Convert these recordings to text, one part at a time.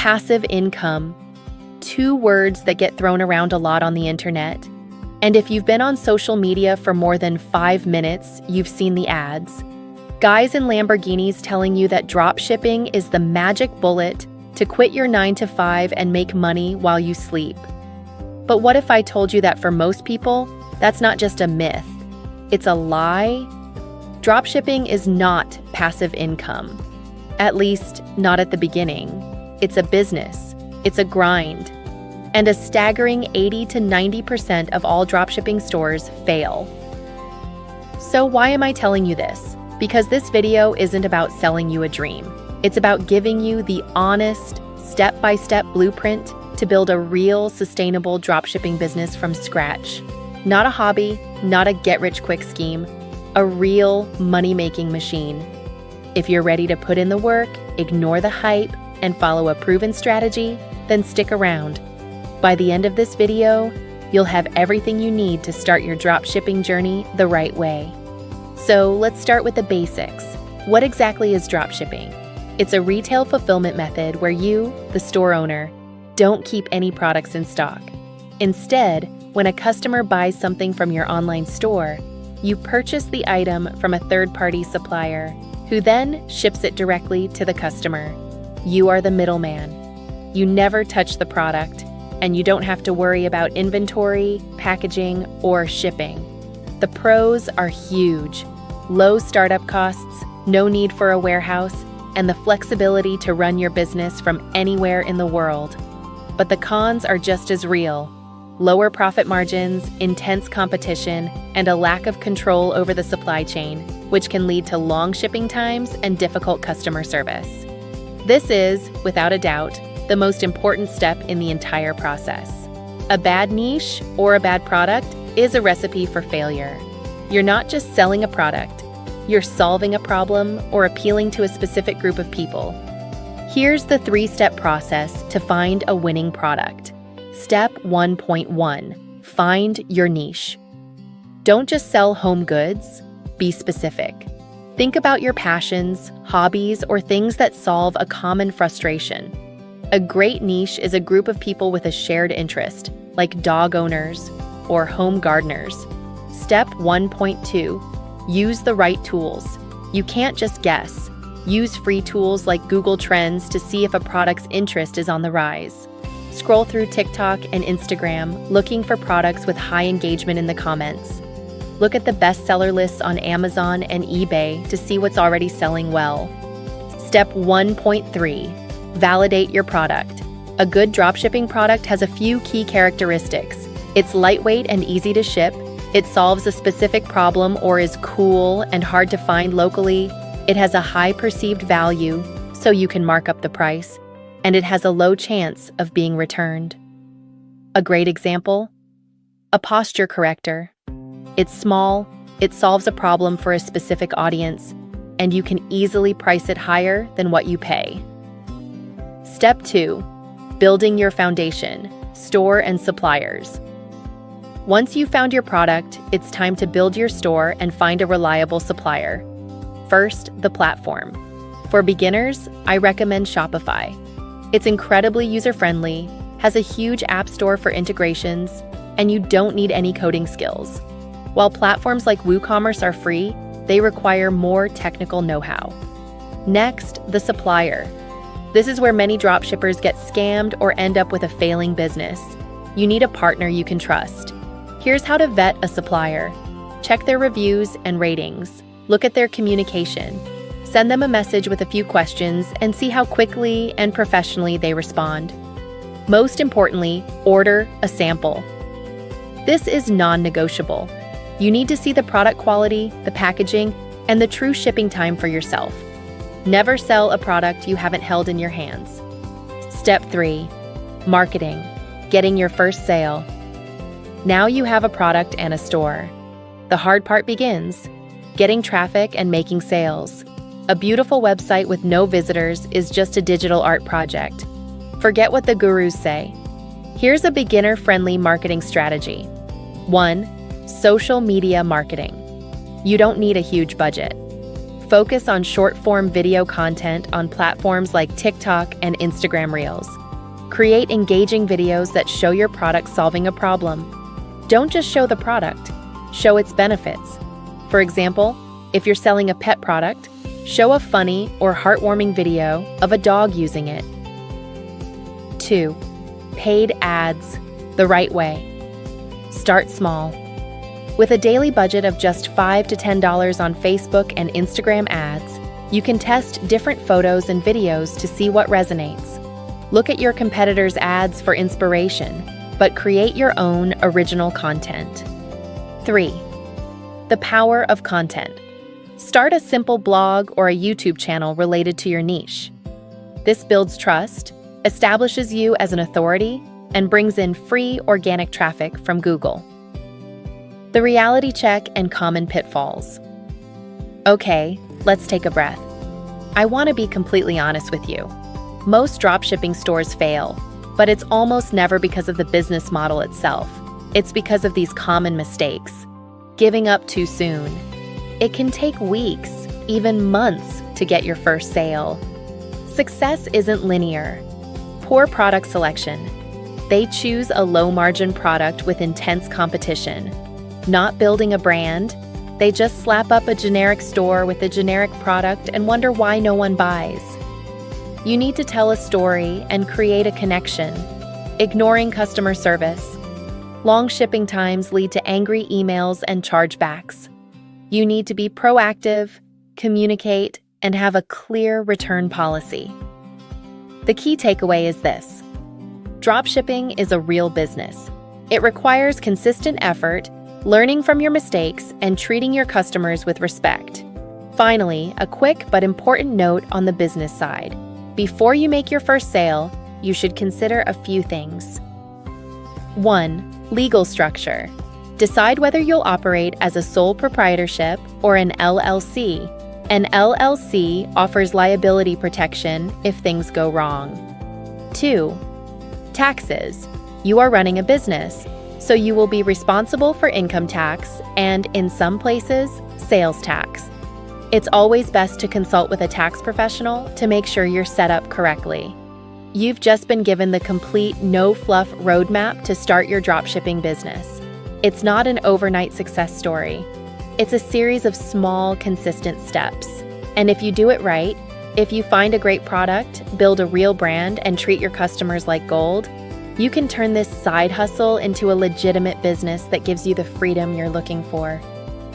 Passive income. Two words that get thrown around a lot on the internet. And if you've been on social media for more than 5 minutes, you've seen the ads. Guys in Lamborghinis telling you that dropshipping is the magic bullet to quit your 9-to-5 and make money while you sleep. But what if I told you that for most people, that's not just a myth, it's a lie? Dropshipping is not passive income. At least, not at the beginning. It's a business. It's a grind. And a staggering 80 to 90% of all dropshipping stores fail. So why am I telling you this? Because this video isn't about selling you a dream. It's about giving you the honest, step-by-step blueprint to build a real, sustainable dropshipping business from scratch. Not a hobby, not a get-rich-quick scheme, a real money-making machine. If you're ready to put in the work, ignore the hype, and follow a proven strategy, then stick around. By the end of this video, you'll have everything you need to start your dropshipping journey the right way. So let's start with the basics. What exactly is dropshipping? It's a retail fulfillment method where you, the store owner, don't keep any products in stock. Instead, when a customer buys something from your online store, you purchase the item from a third-party supplier, who then ships it directly to the customer. You are the middleman. You never touch the product, and you don't have to worry about inventory, packaging, or shipping. The pros are huge. Low startup costs, no need for a warehouse, and the flexibility to run your business from anywhere in the world. But the cons are just as real. Lower profit margins, intense competition, and a lack of control over the supply chain, which can lead to long shipping times and difficult customer service. This is, without a doubt, the most important step in the entire process. A bad niche or a bad product is a recipe for failure. You're not just selling a product, you're solving a problem or appealing to a specific group of people. Here's the 3-step process to find a winning product. Step 1.1, find your niche. Don't just sell home goods, be specific. Think about your passions, hobbies, or things that solve a common frustration. A great niche is a group of people with a shared interest, like dog owners or home gardeners. Step 1.2, use the right tools. You can't just guess. Use free tools like Google Trends to see if a product's interest is on the rise. Scroll through TikTok and Instagram looking for products with high engagement in the comments. Look at the bestseller lists on Amazon and eBay to see what's already selling well. Step 1.3, validate your product. A good dropshipping product has a few key characteristics. It's lightweight and easy to ship. It solves a specific problem or is cool and hard to find locally. It has a high perceived value, so you can mark up the price. And it has a low chance of being returned. A great example? A posture corrector. It's small, it solves a problem for a specific audience, and you can easily price it higher than what you pay. Step 2, building your foundation, store and suppliers. Once you've found your product, it's time to build your store and find a reliable supplier. First, the platform. For beginners, I recommend Shopify. It's incredibly user-friendly, has a huge app store for integrations, and you don't need any coding skills. While platforms like WooCommerce are free, they require more technical know-how. Next, the supplier. This is where many dropshippers get scammed or end up with a failing business. You need a partner you can trust. Here's how to vet a supplier. Check their reviews and ratings. Look at their communication. Send them a message with a few questions and see how quickly and professionally they respond. Most importantly, order a sample. This is non-negotiable. You need to see the product quality, the packaging, and the true shipping time for yourself. Never sell a product you haven't held in your hands. Step 3, marketing, getting your first sale. Now you have a product and a store. The hard part begins, getting traffic and making sales. A beautiful website with no visitors is just a digital art project. Forget what the gurus say. Here's a beginner-friendly marketing strategy. 1. Social media marketing. You don't need a huge budget. Focus on short-form video content on platforms like TikTok and Instagram Reels. Create engaging videos that show your product solving a problem. Don't just show the product, show its benefits. For example, if you're selling a pet product, show a funny or heartwarming video of a dog using it. 2. Paid ads the right way. Start small. With a daily budget of just $5 to $10 on Facebook and Instagram ads, you can test different photos and videos to see what resonates. Look at your competitors' ads for inspiration, but create your own original content. 3. The power of content. Start a simple blog or a YouTube channel related to your niche. This builds trust, establishes you as an authority, and brings in free organic traffic from Google. The reality check and common pitfalls. Okay, let's take a breath. I want to be completely honest with you. Most dropshipping stores fail, but it's almost never because of the business model itself. It's because of these common mistakes. Giving up too soon. It can take weeks, even months, to get your first sale. Success isn't linear. Poor product selection. They choose a low-margin product with intense competition. Not building a brand, they just slap up a generic store with a generic product and wonder why no one buys. You need to tell a story and create a connection. Ignoring customer service. Long shipping times lead to angry emails and chargebacks. You need to be proactive, communicate, and have a clear return policy. The key takeaway is this: dropshipping is a real business. It requires consistent effort, learning from your mistakes, and treating your customers with respect. Finally, a quick but important note on the business side. Before you make your first sale, you should consider a few things. 1. Legal structure. Decide whether you'll operate as a sole proprietorship or an LLC. An LLC offers liability protection if things go wrong. 2. Taxes. You are running a business, so you will be responsible for income tax and, in some places, sales tax. It's always best to consult with a tax professional to make sure you're set up correctly. You've just been given the complete no-fluff roadmap to start your dropshipping business. It's not an overnight success story. It's a series of small, consistent steps. And if you do it right, if you find a great product, build a real brand, and treat your customers like gold, you can turn this side hustle into a legitimate business that gives you the freedom you're looking for.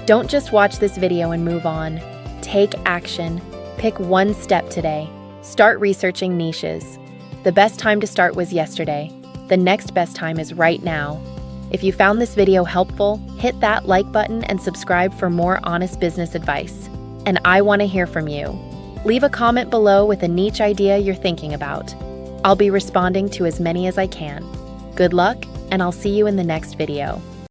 Don't just watch this video and move on. Take action. Pick one step today. Start researching niches. The best time to start was yesterday. The next best time is right now. If you found this video helpful, hit that like button and subscribe for more honest business advice. And I want to hear from you. Leave a comment below with a niche idea you're thinking about. I'll be responding to as many as I can. Good luck, and I'll see you in the next video.